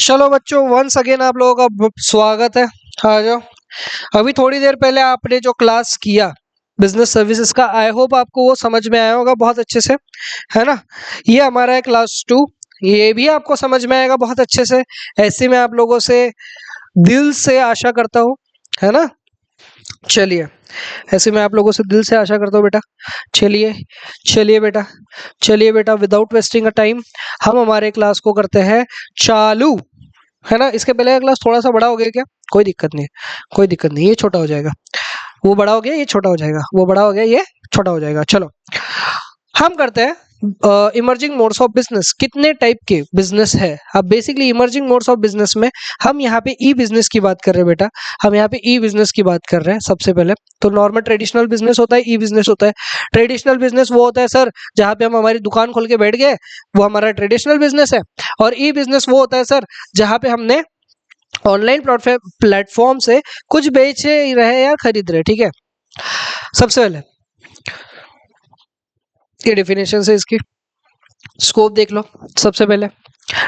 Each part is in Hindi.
चलो बच्चों, वंस अगेन आप लोगों का स्वागत है। आ जाओ। अभी थोड़ी देर पहले आपने जो क्लास किया बिजनेस सर्विसेज का, आई होप आपको वो समझ में आया होगा बहुत अच्छे से, है ना। ये हमारा है क्लास 2। ये भी आपको समझ में आएगा बहुत अच्छे से। ऐसे मैं आप लोगों से दिल से आशा करता हूँ, है ना। चलिए, ऐसे मैं आप लोगों से दिल से आशा करता हूँ बेटा। चलिए चलिए बेटा, चलिए बेटा, विदाउट वेस्टिंग अ टाइम हम हमारे क्लास को करते हैं चालू, है ना। इसके पहले का क्लास थोड़ा सा बड़ा हो गया क्या? कोई दिक्कत नहीं है, कोई दिक्कत नहीं, ये छोटा हो जाएगा। वो बड़ा हो गया, ये छोटा हो जाएगा, वो बड़ा हो गया, ये छोटा हो जाएगा। चलो, हम करते हैं इमर्जिंग मोड्स ऑफ बिजनेस। कितने टाइप के बिजनेस है? अब basically emerging modes of business में हम यहाँ पे ई बिजनेस की बात कर रहे हैं बेटा। हम यहाँ पे ई बिजनेस की बात कर रहे हैं। सबसे पहले तो नॉर्मल ट्रेडिशनल बिजनेस होता है, ई बिजनेस होता है। ट्रेडिशनल बिजनेस वो होता है सर जहाँ पे हम हमारी दुकान खोल के बैठ गए, वो हमारा ट्रेडिशनल बिजनेस है। और ई बिजनेस वो होता है सर जहाँ पे हमने ऑनलाइन प्लेटफॉर्म से कुछ बेच रहे या खरीद रहे। ठीक है, सबसे पहले ये डेफिनेशन है, इसकी स्कोप देख लो। सबसे पहले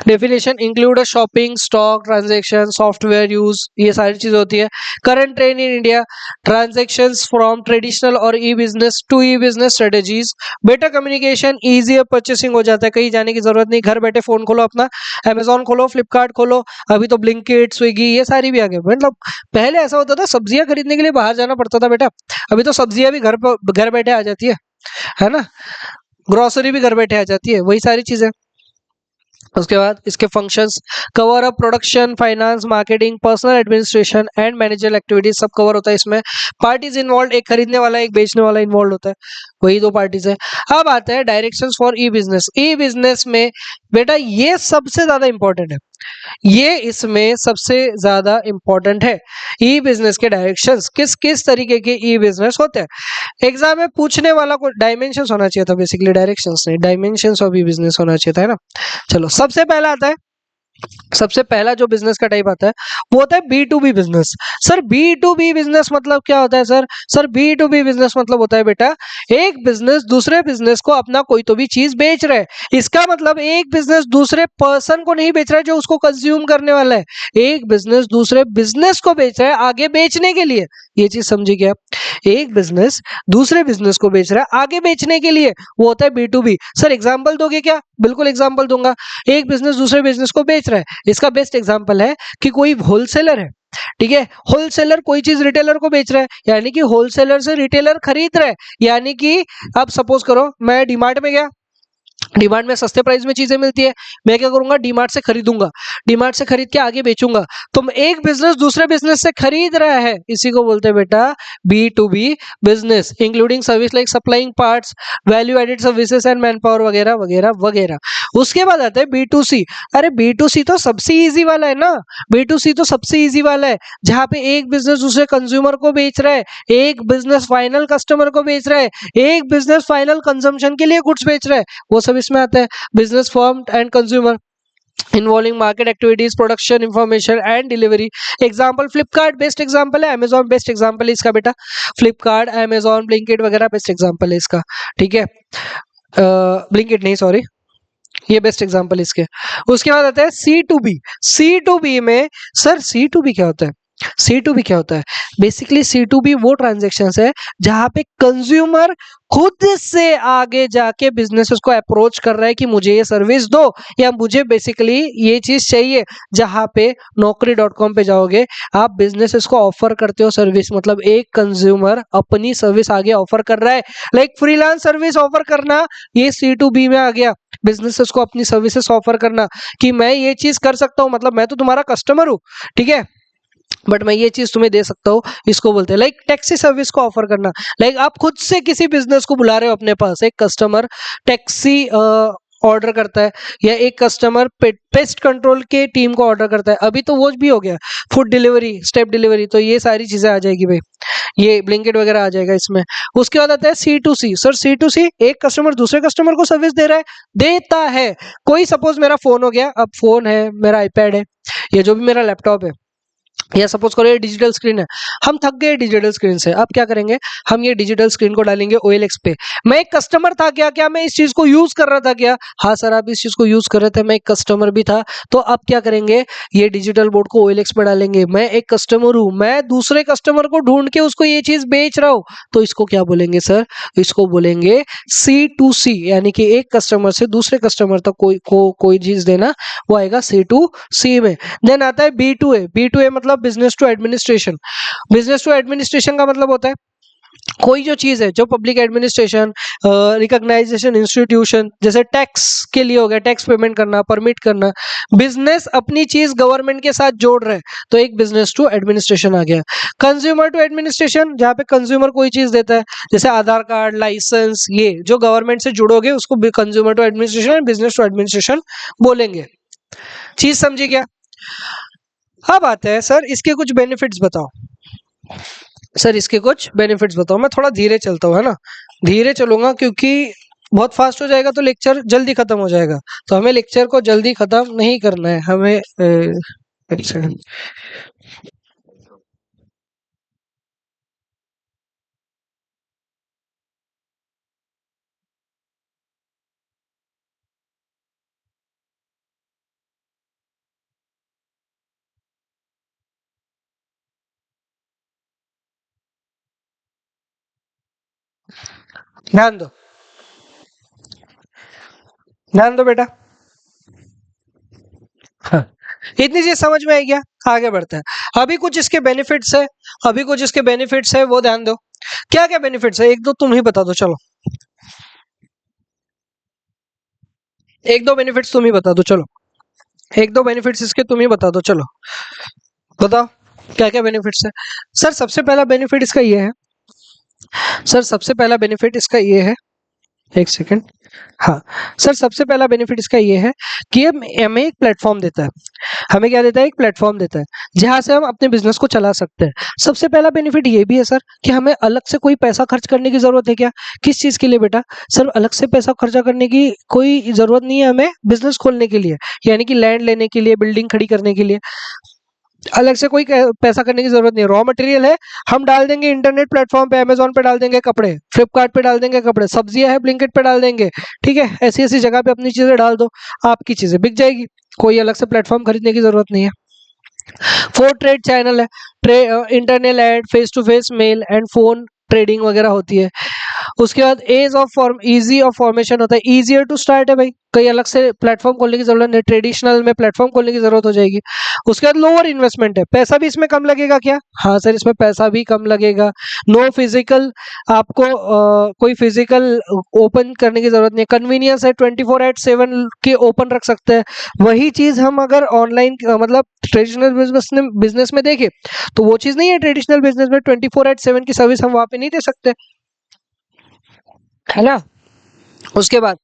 definition include a shopping, stock, transaction, software use, ये सारी चीज होती है। Current trend in India, transactions from traditional और e business to e business strategies, better communication, easier purchasing हो जाता है, कहीं जाने की जरूरत नहीं, घर बैठे फोन खोलो अपना, अमेजोन खोलो, फ्लिपकार्ट खोलो, अभी तो ब्लिंकिट, स्विगी, ये सारी भी आ गए। मतलब पहले ऐसा होता था सब्जियां खरीदने के लिए बाहर जाना पड़ता था बेटा, अभी तो सब्जियां भी घर बैठे आ जाती है ना। ग्रोसरी भी घर बैठे आ जाती है, वही सारी चीजें। उसके बाद इसके functions cover up production, finance, marketing, personal administration and managerial activities, सब कवर होता है इसमें। पार्टीज इन्वॉल्व, एक खरीदने वाला एक बेचने वाला इन्वॉल्व होता है, वही दो पार्टीज है। अब आता है directions for E business. E business में बेटा ये सबसे ज्यादा इंपॉर्टेंट है, ये इसमें सबसे ज्यादा इंपॉर्टेंट है। ई बिजनेस के डायरेक्शंस, किस किस तरीके के ई बिजनेस होते हैं। एग्जाम में पूछने वाला को डायमेंशंस होना चाहिए था, बेसिकली डायरेक्शंस नहीं, डायमेंशंस ऑफ ई बिजनेस होना चाहिए था, है ना। चलो, सबसे पहला आता है, सबसे पहला जो बिजनेस का टाइप आता है वो होता है B to B business. Sir B to B business मतलब क्या होता है sir? Sir B to B business मतलब होता है बेटा, एक बिजनेस दूसरे बिजनेस को अपना कोई तो भी चीज बेच रहा है। इसका मतलब एक बिजनेस दूसरे पर्सन को नहीं बेच रहा है जो उसको कंज्यूम करने वाला है, एक बिजनेस दूसरे बिजनेस को बेच रहा है आगे बेचने के लिए। ये चीज समझी क्या? एक बिजनेस दूसरे बिजनेस को बेच रहा है आगे बेचने के लिए, वो होता है B to B. Sir example दोगे क्या? बिल्कुल एग्जाम्पल दूंगा। एक बिजनेस दूसरे बिजनेस को बेच रहा है, इसका बेस्ट एग्जांपल है कि कोई होलसेलर है, ठीक है, होलसेलर कोई चीज रिटेलर को बेच रहा है, यानी कि होलसेलर से रिटेलर खरीद रहा है। यानी कि अब सपोज करो मैं डीमार्ट में गया, डीमार्ट में सस्ते प्राइस में चीजें मिलती है, मैं क्या करूंगा, डीमार्ट से खरीदूंगा, डीमार्ट से खरीद के आगे बेचूंगा। तो एक बिजनेस दूसरे बिजनेस से खरीद रहा है, इसी को बोलते हैं बेटा B to B business, including service like supplying parts, value added services and man power वगैरह वगैरह वगैरह। उसके बाद आता है बी टू सी। अरे बी टू सी तो सबसे इजी वाला है ना, बी टू सी तो सबसे इजी वाला है, जहां पे एक बिजनेस दूसरे कंज्यूमर को बेच रहा है, एक बिजनेस फाइनल कस्टमर को बेच रहा है, एक बिजनेस फाइनल कंजम्पशन के लिए गुड्स बेच रहा है, वो सब इसमें आता है। Business firm and consumer involving market activities, production, information and delivery. Example Flipkart best example है, अमेजॉन बेस्ट एग्जांपल है इसका बेटा, फ्लिपकार्ट, अमेजॉन, ब्लिंकिट वगैरह बेस्ट एग्जांपल है इसका। ठीक है, ब्लिंकिट नहीं, सॉरी, ये बेस्ट एग्जांपल इसके। उसके बाद आता है C to B. C to B में सर सी टू बी क्या होता है? सी टू बी क्या होता है? बेसिकली सी टू बी वो ट्रांजेक्शन्स है जहां पे कंज्यूमर खुद से आगे जाके बिजनेसेस को अप्रोच कर रहा है कि मुझे ये सर्विस दो या मुझे बेसिकली ये चीज चाहिए। जहां पे naukri.com पे जाओगे, आप बिजनेसेस को ऑफर करते हो सर्विस, मतलब एक कंज्यूमर अपनी सर्विस आगे ऑफर कर रहा है, लाइक फ्रीलांस सर्विस ऑफर करना, ये सी टू बी में आ गया। बिजनेसेस को अपनी सर्विसेज ऑफर करना कि मैं ये चीज कर सकता हूं, मतलब मैं तो तुम्हारा कस्टमर हूं, ठीक है, बट मैं ये चीज तुम्हें दे सकता हूँ, इसको बोलते हैं लाइक टैक्सी सर्विस को ऑफर करना। लाइक आप खुद से किसी बिजनेस को बुला रहे हो अपने पास, एक कस्टमर टैक्सी ऑर्डर करता है, या एक कस्टमर पेस्ट कंट्रोल के टीम को ऑर्डर करता है, अभी तो वो भी हो गया फूड डिलीवरी, स्टेप डिलीवरी, तो ये सारी चीजें आ जाएगी भाई, ये ब्लिंकिट वगैरह आ जाएगा इसमें। उसके बाद आता है C to C. Sir C to C, एक कस्टमर दूसरे कस्टमर को सर्विस दे रहा है, देता है। कोई सपोज मेरा फोन हो गया, अब फोन है, मेरा आईपैड है, या जो भी मेरा लैपटॉप है, या सपोज करो ये डिजिटल स्क्रीन है, हम थक गए डिजिटल स्क्रीन से, अब क्या करेंगे, हम ये डिजिटल स्क्रीन को डालेंगे OLX पे। मैं एक कस्टमर था क्या, क्या मैं इस चीज को यूज कर रहा था क्या, हाँ सर आप इस चीज को यूज कर रहे थे, मैं एक कस्टमर भी था। तो अब क्या करेंगे, ये डिजिटल बोर्ड को OLX पे डालेंगे, मैं एक कस्टमर हूँ, मैं दूसरे कस्टमर को ढूंढ के उसको ये चीज बेच रहा हूँ, तो इसको क्या बोलेंगे सर, इसको बोलेंगे C2C, यानी कि एक कस्टमर से दूसरे कस्टमर तक कोई चीज देना, वो आएगा C2C में। देन आता है B2A, B2A मतलब business to administration. Business to administration का मतलब होता है कोई जो चीज है जो पब्लिक एडमिनिस्ट्रेशन, रिकॉग्नाइजेशन इंस्टीट्यूशन, जैसे टैक्स के लिए हो गया, टैक्स पेमेंट करना, परमिट करना, बिजनेस अपनी चीज गवर्नमेंट के साथ जोड़ रहे हैं, तो एक बिजनेस टू एडमिनिस्ट्रेशन आ गया। कंज्यूमर टू एडमिनिस्ट्रेशन, जहाँ पे कंज्यूमर कोई चीज देता है, जैसे आधार कार्ड, लाइसेंस, ये जो गवर्नमेंट से जुड़ोगे उसको consumer to administration, business to administration बोलेंगे। चीज समझी क्या। अब आते हैं सर इसके कुछ बेनिफिट्स बताओ, सर इसके कुछ बेनिफिट्स बताओ। मैं थोड़ा धीरे चलता हूँ, है ना, धीरे चलूंगा क्योंकि बहुत फास्ट हो जाएगा तो लेक्चर जल्दी खत्म हो जाएगा, तो हमें लेक्चर को जल्दी खत्म नहीं करना है, हमें एक सेकंड। ध्यान दो, ध्यान दो बेटा। हाँ, इतनी चीज समझ में आई क्या, आगे बढ़ते हैं। अभी कुछ इसके बेनिफिट्स है, अभी कुछ इसके बेनिफिट्स है, वो ध्यान दो। क्या क्या बेनिफिट्स है, एक दो तुम ही बता दो, चलो एक दो बेनिफिट्स तुम ही बता दो, चलो एक दो बेनिफिट्स इसके तुम ही बता दो, चलो बताओ क्या क्या बेनिफिट्स है। सर सबसे पहला बेनिफिट इसका ये है, सर सबसे पहला बेनिफिट इसका ये है, एक सेकंड। हाँ सर, सबसे पहला बेनिफिट इसका ये है कि ये हमें एक प्लेटफॉर्म देता है। हमें क्या देता है, एक प्लेटफॉर्म देता है जहां से हम अपने बिजनेस को चला सकते हैं। सबसे पहला बेनिफिट ये भी है सर कि हमें अलग से कोई पैसा खर्च करने की जरूरत है क्या, किस चीज के लिए बेटा, सर अलग से पैसा खर्चा करने की कोई जरूरत नहीं है हमें बिजनेस खोलने के लिए, यानी कि लैंड लेने के लिए, बिल्डिंग खड़ी करने के लिए अलग से कोई पैसा करने की जरूरत नहीं है। रॉ मटेरियल है, हम डाल देंगे इंटरनेट प्लेटफॉर्म पे, अमेजोन पे डाल देंगे कपड़े, फ्लिपकार्ट पे डाल देंगे कपड़े, सब्जियां है ब्लिंकिट पे डाल देंगे, ठीक है, ऐसी ऐसी जगह पे अपनी चीजें डाल दो, आपकी चीजें बिक जाएगी, कोई अलग से प्लेटफॉर्म खरीदने की जरूरत नहीं है। फोर ट्रेड चैनल है, internet ad, face to face mail and phone trading वगैरह होती है। उसके बाद ease of form, easy of formation होता है, इजियर टू स्टार्ट है भाई, कहीं अलग से प्लेटफॉर्म खोलने की जरूरत नहीं, ट्रेडिशनल में प्लेटफॉर्म खोलने की जरूरत हो जाएगी। उसके बाद लोअर इन्वेस्टमेंट है, पैसा भी इसमें कम लगेगा क्या, हाँ सर इसमें पैसा भी कम लगेगा। नो फिजिकल, आपको कोई फिजिकल ओपन करने की जरूरत नहीं है, कन्वीनियंस है, 24/7 के ओपन रख सकते हैं। वही चीज हम अगर ऑनलाइन मतलब ट्रेडिशनल बिजनेस में देखें तो वो चीज नहीं है, ट्रेडिशनल बिजनेस में 24/7 की सर्विस हम वहां पे नहीं दे सकते, है ना। उसके बाद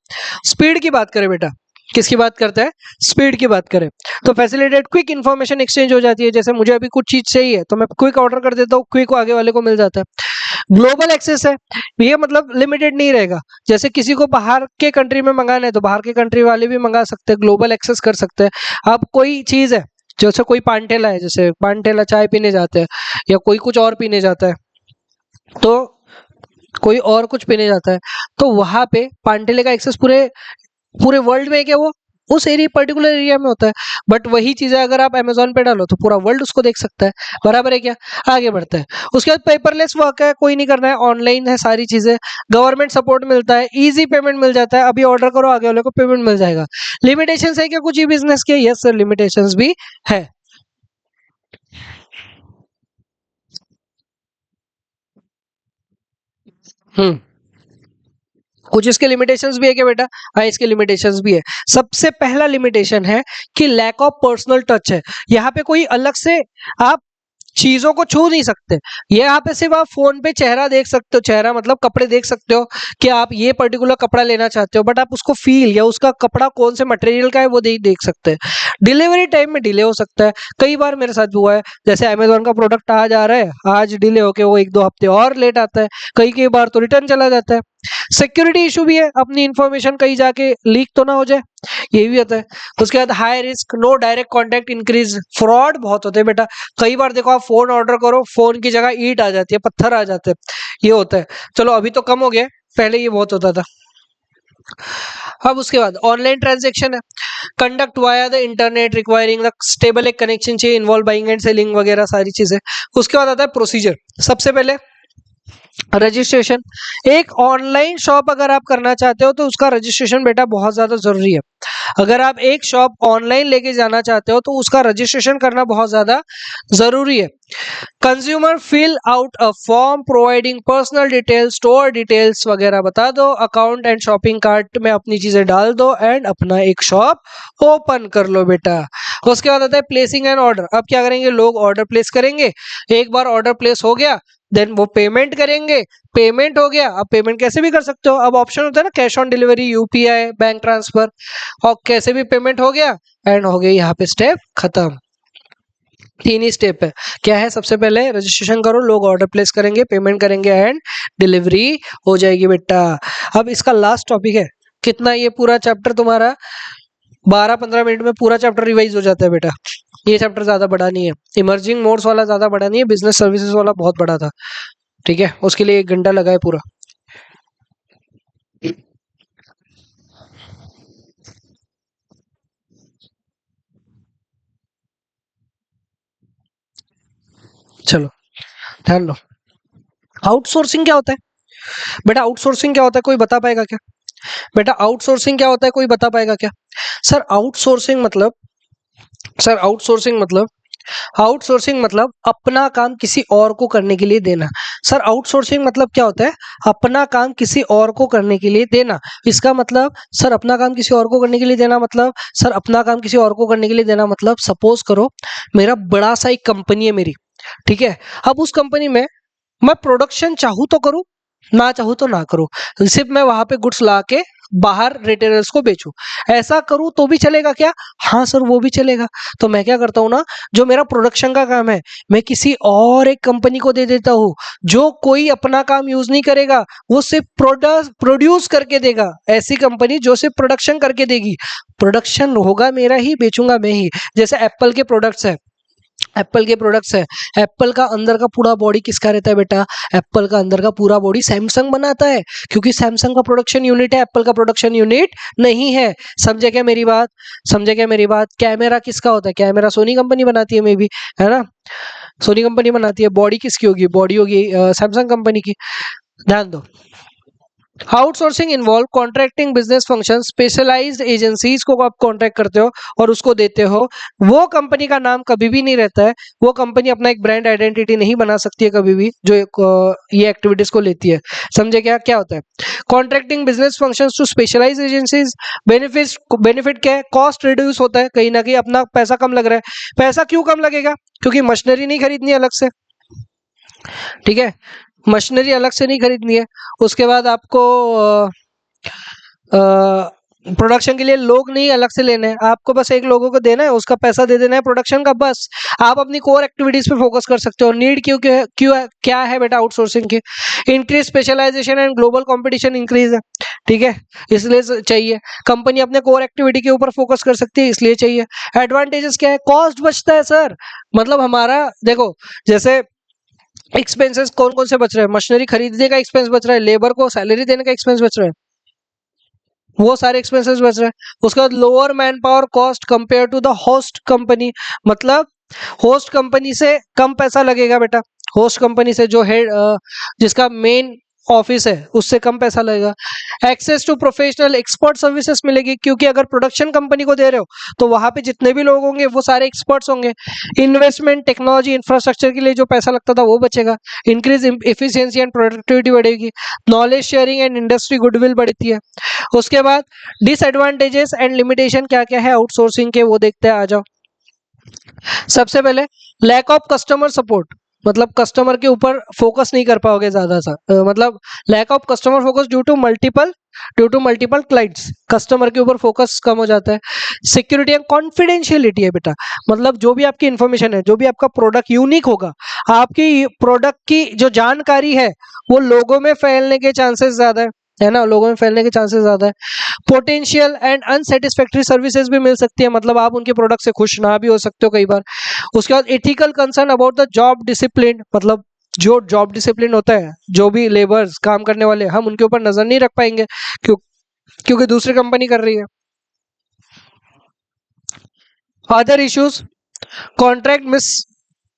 स्पीड की बात करें बेटा, किसकी बात करते हैं, स्पीड की बात करें तो फैसिलिटेट क्विक इन्फॉर्मेशन एक्सचेंज हो जाती है, जैसे मुझे अभी कुछ चीज चाहिए तो मैं क्विक ऑर्डर कर देता हूँ, क्विक आगे वाले को मिल जाता है। ग्लोबल एक्सेस है, ये मतलब लिमिटेड नहीं रहेगा, जैसे किसी को बाहर के कंट्री में मंगाना है तो बाहर के कंट्री वाले भी मंगा सकते हैं, ग्लोबल एक्सेस कर सकते हैं। अब कोई चीज है, जैसे कोई पान ठेला है, जैसे पान ठेला चाय पीने जाते हैं या कोई कुछ और पीने जाता है, तो कोई और कुछ पीने जाता है, तो वहां पे पानटेले का एक्सेस पूरे पूरे वर्ल्ड में है क्या, वो उस एरिया पर्टिकुलर एरिया में होता है। बट वही चीजें अगर आप अमेजोन पे डालो तो पूरा वर्ल्ड उसको देख सकता है, बराबर है क्या। आगे बढ़ते हैं, उसके बाद पेपरलेस वर्क है, कोई नहीं करना है, ऑनलाइन है सारी चीजें, गवर्नमेंट सपोर्ट मिलता है, इजी पेमेंट मिल जाता है, अभी ऑर्डर करो आगे वाले को पेमेंट मिल जाएगा। लिमिटेशंस है क्या कुछ ही बिजनेस के, यस सर लिमिटेशंस भी है। हम्म, कुछ इसके लिमिटेशंस भी है क्या बेटा, हाँ इसके लिमिटेशंस भी है। सबसे पहला लिमिटेशन है कि लैक ऑफ पर्सनल टच है, यहाँ पे कोई अलग से आप चीजों को छू नहीं सकते, ये यहाँ पे सिर्फ आप फोन पे चेहरा देख सकते हो, चेहरा मतलब कपड़े देख सकते हो कि आप ये पर्टिकुलर कपड़ा लेना चाहते हो, बट आप उसको फील या उसका कपड़ा कौन से मटेरियल का है वो नहीं देख सकते। डिलीवरी टाइम में डिले हो सकता है, कई बार मेरे साथ भी हुआ है, जैसे अमेजोन का प्रोडक्ट आज आ रहा है, आज डिले होके वो एक दो हफ्ते और लेट आता है, कई कई बार तो रिटर्न चला जाता है, सिक्योरिटी इशू भी है, अपनी इंफॉर्मेशन कहीं जाके लीक तो ना हो जाए, ये भी होता है। उसके बाद high risk, no direct contact increase, fraud बहुत होते हैं बेटा। कई बार देखो आप फोन ऑर्डर करो, फोन की जगह ईंट आ जाती है, पत्थर आ जाते हैं, ये होता है। चलो अभी तो कम हो गया, पहले ये बहुत होता था। अब उसके बाद ऑनलाइन ट्रांजेक्शन है, conduct via the internet requiring the stable एक कनेक्शन चाहिए, इन्वॉल्व बाइंग एंड सेलिंग वगैरह सारी चीजें। उसके बाद आता है प्रोसीजर। सबसे पहले रजिस्ट्रेशन। एक ऑनलाइन शॉप अगर आप करना चाहते हो तो उसका रजिस्ट्रेशन बेटा बहुत ज्यादा जरूरी है। अगर आप एक शॉप ऑनलाइन लेके जाना चाहते हो तो उसका रजिस्ट्रेशन करना बहुत ज्यादा जरूरी है। Consumer fill out a form providing personal details, store details वगैरह बता दो, अकाउंट एंड शॉपिंग कार्ट में अपनी चीजें डाल दो एंड अपना एक शॉप ओपन कर लो बेटा। उसके बाद आता है प्लेसिंग एन ऑर्डर। अब क्या करेंगे, लोग ऑर्डर प्लेस करेंगे, एक बार ऑर्डर प्लेस हो गया देन वो पेमेंट करेंगे, पेमेंट हो गया। अब पेमेंट कैसे भी कर सकते हो, अब ऑप्शन होता है ना cash on delivery, UPI, bank transfer, और कैसे भी पेमेंट हो गया एंड हो गया, यहाँ पे स्टेप खत्म। तीन ही स्टेप है, क्या है, सबसे पहले रजिस्ट्रेशन करो, लोग ऑर्डर प्लेस करेंगे, पेमेंट करेंगे एंड डिलीवरी हो जाएगी बेटा। अब इसका लास्ट टॉपिक है, कितना ये पूरा चैप्टर तुम्हारा 12-15 मिनट में पूरा चैप्टर रिवाइज हो जाता है बेटा। ये चैप्टर ज्यादा बड़ा नहीं है, इमर्जिंग मोड्स वाला ज्यादा बड़ा नहीं है, बिजनेस सर्विसेज वाला बहुत बड़ा था, ठीक है, उसके लिए 1 घंटा लगा है पूरा। चलो ध्यान लो, आउटसोर्सिंग क्या होता है बेटा, आउटसोर्सिंग क्या होता है, कोई बता पाएगा क्या बेटा, आउटसोर्सिंग क्या होता है, कोई बता पाएगा क्या? सर आउटसोर्सिंग मतलब, सर आउटसोर्सिंग मतलब, आउटसोर्सिंग मतलब अपना काम किसी और को करने के लिए देना। सर आउटसोर्सिंग मतलब क्या होता है, अपना काम किसी और को करने के लिए देना। इसका मतलब सर अपना काम किसी और को करने के लिए देना मतलब, सर अपना काम किसी और को करने के लिए देना मतलब, सपोज करो मेरा बड़ा सा एक कंपनी है मेरी, ठीक है, अब उस कंपनी में मैं प्रोडक्शन चाहूँ तो करूँ, ना चाहूँ तो ना करूँ, सिर्फ मैं वहां पे गुड्स ला के बाहर रिटेलर्स को बेचूं, ऐसा करूं तो भी चलेगा क्या? हाँ सर वो भी चलेगा। तो मैं क्या करता हूँ ना, जो मेरा प्रोडक्शन का काम है मैं किसी और एक कंपनी को दे देता हूँ, जो कोई अपना काम यूज नहीं करेगा, वो सिर्फ प्रोड्यूस करके देगा। ऐसी कंपनी जो सिर्फ प्रोडक्शन करके देगी, प्रोडक्शन होगा मेरा ही, बेचूंगा मैं ही। जैसे एप्पल के प्रोडक्ट्स है, एप्पल के प्रोडक्ट्स है, एप्पल का अंदर का पूरा बॉडी किसका रहता है बेटा, एप्पल का अंदर का पूरा बॉडी सैमसंग बनाता है, क्योंकि सैमसंग का प्रोडक्शन यूनिट है, एप्पल का प्रोडक्शन यूनिट नहीं है। समझे क्या मेरी बात, समझे क्या मेरी बात? कैमरा किसका होता है, कैमरा सोनी कंपनी बनाती है मे बी, है ना, सोनी कंपनी बनाती है। बॉडी किसकी होगी, बॉडी होगी सैमसंग कंपनी की। ध्यान दो, outsourcing involve contracting business function, specialised agencies को आप कॉन्ट्रैक्ट करते हो और उसको देते हो। वो कंपनी का नाम कभी भी नहीं रहता है, वो कंपनी अपना एक ब्रांड आइडेंटिटी नहीं बना सकती है कभी भी, जो ये एक्टिविटीज को लेती है। समझे क्या क्या होता है contracting business functions to specialised agencies. Benefit क्या है, कॉस्ट रिड्यूस होता है, कहीं ना कहीं अपना पैसा कम लग रहा है। पैसा क्यों कम लगेगा, क्योंकि मशीनरी नहीं खरीदनी अलग से, ठीक है, मशीनरी अलग से नहीं खरीदनी है। उसके बाद आपको प्रोडक्शन के लिए लोग नहीं अलग से लेने हैं, आपको बस एक लोगों को देना है, उसका पैसा दे देना है प्रोडक्शन का, बस आप अपनी कोर एक्टिविटीज पे फोकस कर सकते हो। नीड क्यों क्यों क्या है बेटा आउटसोर्सिंग की, increase specialisation and global competition increase है, ठीक है, इसलिए चाहिए। कंपनी अपने कोर एक्टिविटी के ऊपर फोकस कर सकती है, इसलिए चाहिए। एडवांटेजेस क्या है, कॉस्ट बचता है सर, मतलब हमारा देखो, जैसे एक्सपेंसेस कौन कौन से बच रहे हैं, मशीनरी खरीदने का एक्सपेंस बच रहा है, लेबर को सैलरी देने का एक्सपेंस बच रहा है, वो सारे एक्सपेंसेस बच रहे हैं। उसके बाद lower man power cost compare to the host company, मतलब होस्ट कंपनी से कम पैसा लगेगा बेटा, होस्ट कंपनी से जो हेड जिसका मेन ऑफिस है उससे कम पैसा लगेगा। Access to professional expert services मिलेगी, क्योंकि अगर प्रोडक्शन कंपनी को दे रहे हो तो वहां पे जितने भी लोग होंगे वो सारे एक्सपर्ट्स होंगे। इन्वेस्टमेंट टेक्नोलॉजी इंफ्रास्ट्रक्चर के लिए जो पैसा लगता था वो बचेगा। इंक्रीज एफिशिएंसी एंड प्रोडक्टिविटी बढ़ेगी। Knowledge sharing and industry goodwill बढ़ती है। उसके बाद डिसएडवांटेजेस एंड लिमिटेशन क्या क्या है आउटसोर्सिंग के, वो देखते हैं, आ जाओ। सबसे पहले लैक ऑफ कस्टमर सपोर्ट, मतलब कस्टमर के ऊपर फोकस नहीं कर पाओगे ज्यादा सा, मतलब lack of customer focus due to multiple clients, customer के ऊपर फोकस कम हो जाता है। सिक्योरिटी एंड कॉन्फिडेंशियलिटी है बेटा, मतलब जो भी आपकी इंफॉर्मेशन है, जो भी आपका प्रोडक्ट यूनिक होगा, आपकी प्रोडक्ट की जो जानकारी है वो लोगों में फैलने के चांसेस ज्यादा है। है ना, लोगों में फैलने के चांसेस ज्यादा है। पोटेंशियल एंड अनसेटिस्फैक्टरी सर्विसेज भी मिल सकती है, मतलब आप उनके प्रोडक्ट से खुश ना भी हो सकते हो कई बार। उसके बाद ethical concern about the job discipline, मतलब जो जॉब डिसिप्लिन होता है, जो भी लेबर्स काम करने वाले, हम उनके ऊपर नजर नहीं रख पाएंगे क्योंकि दूसरी कंपनी कर रही है। Other issues, contract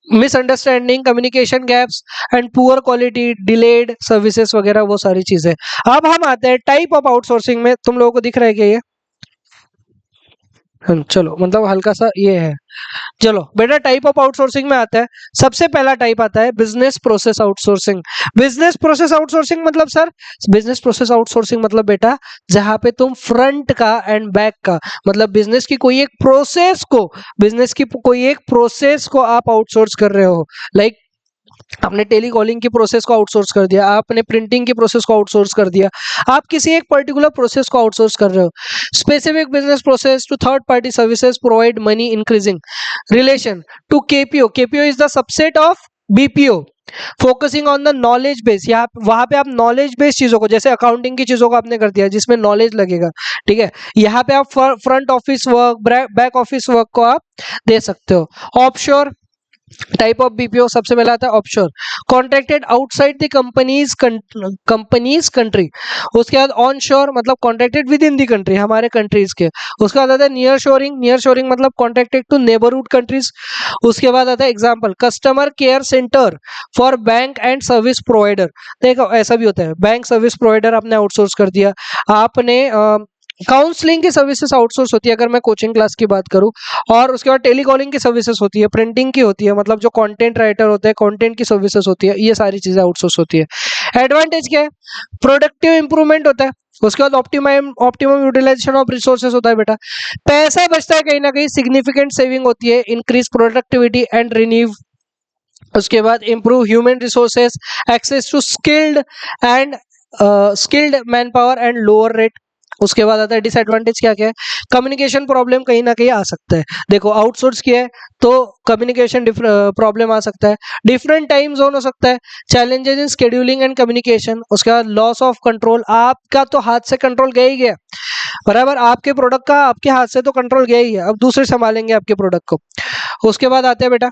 misunderstanding, communication gaps and poor quality, delayed services वगैरह, वो सारी चीजें। अब हम आते हैं टाइप ऑफ आउटसोर्सिंग में। तुम लोगों को दिख रहा है क्या ये? चलो, मतलब हल्का सा ये है। चलो बेटा, टाइप ऑफ आउटसोर्सिंग में आता है, सबसे पहला टाइप आता है business process outsourcing. Business process outsourcing मतलब सर, बिजनेस प्रोसेस आउटसोर्सिंग मतलब बेटा, जहां पे तुम फ्रंट का एंड बैक का, मतलब बिजनेस की कोई एक प्रोसेस को आप आउटसोर्स कर रहे हो। लाइक आपने टेलीकॉलिंग की प्रोसेस को आउटसोर्स कर दिया, आपने प्रिंटिंग की प्रोसेस को आउटसोर्स कर दिया, आप किसी एक पर्टिकुलर प्रोसेस को आउटसोर्स कर रहे हो। Specific business process to third party services provide money increasing relation to KPO. KPO is the subset of BPO, focusing on the knowledge base. यहाँ वहां पे आप नॉलेज बेस्ड चीजों को, जैसे अकाउंटिंग की चीजों को आपने कर दिया जिसमें नॉलेज लगेगा, ठीक है, यहाँ पे आप front office work, back office work को आप दे सकते हो। ऑफशोर टाइप ऑफ बीपीओ, सबसे पहला आता है offshore, contracted outside the companies country. उसके बाद ऑन शोर मतलब contracted with in the country, हमारे कंट्रीज के। उसके बाद आता है नियर शोरिंग, नियर शोरिंग मतलब कॉन्ट्रैक्टेड टू नेबरहुड कंट्रीज। उसके बाद आता है example, customer care centre for bank and service provider. देखो ऐसा भी होता है, बैंक सर्विस प्रोवाइडर आपने आउटसोर्स कर दिया, आपने काउंसलिंग की सर्विसेज आउटसोर्स होती है अगर मैं कोचिंग क्लास की बात करूं, और उसके बाद टेलीकॉलिंग की सर्विसेज होती है, प्रिंटिंग की होती है, मतलब जो कंटेंट राइटर होते हैं कंटेंट की सर्विसेज होती है, ये सारी चीजें आउटसोर्स होती है। एडवांटेज क्या है? प्रोडक्टिव इंप्रूवमेंट होता है। उसके बाद ऑप्टिमम यूटिलाइजेशन ऑफ रिसोर्सेज होता है बेटा, पैसा बचता है कहीं ना कहीं, सिग्निफिकेंट सेविंग होती है, इंक्रीज प्रोडक्टिविटी एंड रिन्यू। उसके बाद improve human resources, access to and skilled man power and lower rate. उसके बाद आता है डिसएडवांटेज, क्या क्या है? कम्युनिकेशन प्रॉब्लम कहीं ना कहीं आ सकता है। देखो आउटसोर्स किया है तो कम्युनिकेशन प्रॉब्लम आ सकता है, डिफरेंट टाइम जोन हो सकता है, challenges in scheduling and communication. उसके बाद लॉस ऑफ कंट्रोल, आपका तो हाथ से कंट्रोल गया ही गया, बराबर, आपके प्रोडक्ट का आपके हाथ से तो कंट्रोल गया ही है, अब दूसरे संभालेंगे आपके प्रोडक्ट को। उसके बाद आते हैं बेटा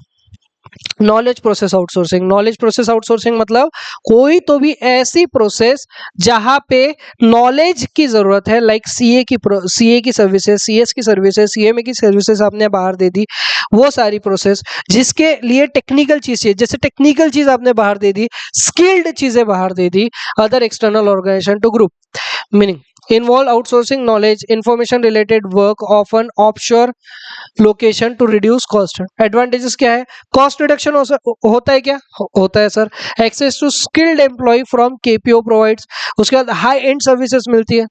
knowledge process outsourcing. Knowledge process outsourcing मतलब कोई तो भी ऐसी प्रोसेस जहां पे नॉलेज की जरूरत है, लाइक सीए की सर्विसेज, सीएस की सर्विसेज, सीएमए की सर्विसेज आपने बाहर दे दी, वो सारी प्रोसेस जिसके लिए टेक्निकल चीज चाहिए, जैसे टेक्निकल चीज आपने बाहर दे दी, स्किल्ड चीजें बाहर दे दी, other external organisation to group. Meaning involve outsourcing knowledge information related work often offshore location to reduce cost. Advantages क्या है? कॉस्ट रिडक्शन होता है क्या? होता है sir. Access to skilled employ from KPO provides. उसके बाद हाई एंड सर्विसेज मिलती है।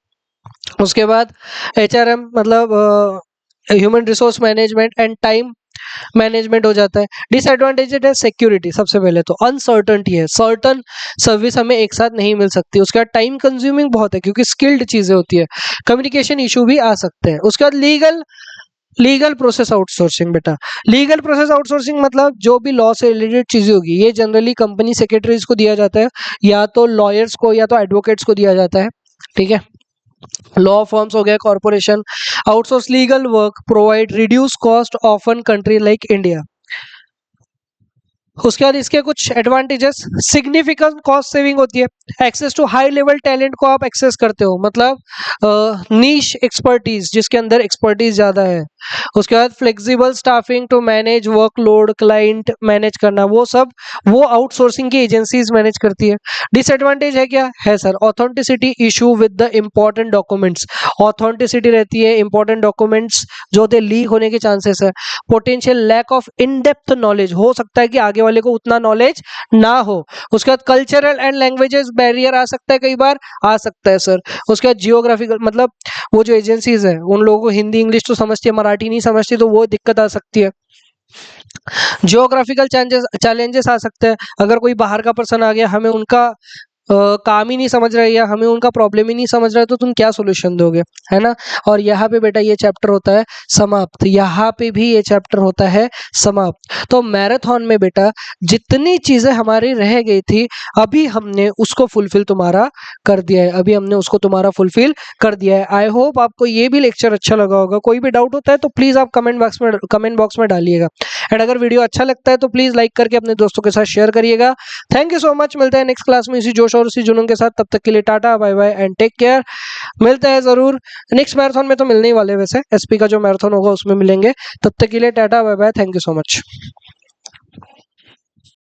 उसके बाद एचआरएम मतलब human resource management and time management हो जाता है। डिसएडवांटेज है सिक्योरिटी, सबसे पहले तो अनसर्टनटी है, सर्टन सर्विस हमें एक साथ नहीं मिल सकती। उसके बाद टाइम कंज्यूमिंग बहुत है क्योंकि स्किल्ड चीजें होती है, कम्युनिकेशन इशू भी आ सकते हैं। उसके बाद लीगल प्रोसेस आउटसोर्सिंग बेटा, लीगल प्रोसेस आउटसोर्सिंग मतलब जो भी लॉ से रिलेटेड चीजें होगी, ये जनरली कंपनी सेक्रेटरीज को दिया जाता है, या तो लॉयर्स को या तो एडवोकेट्स को दिया जाता है, ठीक है। लॉ फर्म्स हो गया, corporation. Outsource legal work provide reduce cost often country like India. उसके बाद इसके कुछ एडवांटेजेस, सिग्निफिकेंट कॉस्ट सेविंग होती है, access to high level talent को आप एक्सेस करते हो, मतलब नीश एक्सपर्टीज जिसके अंदर एक्सपर्टीज ज्यादा है। उसके बाद flexible staffing to manage workload, client manage करना, वो आउटसोर्सिंग की एजेंसीज मैनेज करती है। डिसएडवांटेज है क्या है sir? Authenticity issue with the important documents, authenticity रहती है, इंपॉर्टेंट डॉक्यूमेंट्स जो होते लीक होने के चांसेस है। Potential lack of in depth knowledge, हो सकता है कि आगे वाले को उतना नॉलेज ना हो। उसके बाद कल्चरल एंड लैंग्वेजेस बैरियर आ सकता है, कई बार आ सकता है सर। उसके बाद जियोग्राफिकल, मतलब वो जो एजेंसीज है उन लोगों को हिंदी इंग्लिश तो समझती है, मराठी नहीं समझती, तो वो दिक्कत आ सकती है। जियोग्राफिकल चैलेंजेस आ सकते हैं, अगर कोई बाहर का पर्सन आ गया, हमें उनका काम ही नहीं समझ रहे या हमें उनका प्रॉब्लम ही नहीं समझ रहे तो तुम क्या सोल्यूशन दोगे, है ना। और यहाँ पे बेटा ये चैप्टर होता है समाप्त, यहाँ पे भी ये चैप्टर होता है समाप्त। तो मैराथन में बेटा जितनी चीजें हमारी रह गई थी अभी हमने उसको फुलफिल तुम्हारा कर दिया है, अभी हमने उसको तुम्हारा फुलफिल कर दिया है। आई होप आपको ये भी लेक्चर अच्छा लगा होगा। कोई भी डाउट होता है तो प्लीज आप कमेंट बॉक्स में डालिएगा। एंड अगर वीडियो अच्छा लगता है तो प्लीज लाइक करके अपने दोस्तों के साथ शेयर करिएगा। Thank you so much. मिलते हैं नेक्स्ट क्लास में इसी जोश और इसी जुनून के साथ। तब तक के लिए tata bye bye and take care. मिलते हैं जरूर नेक्स्ट मैराथन में, तो मिलने ही वाले हैं वैसे, एसपी का जो मैराथन होगा उसमें मिलेंगे। तब तक के लिए tata bye bye, thank you so much.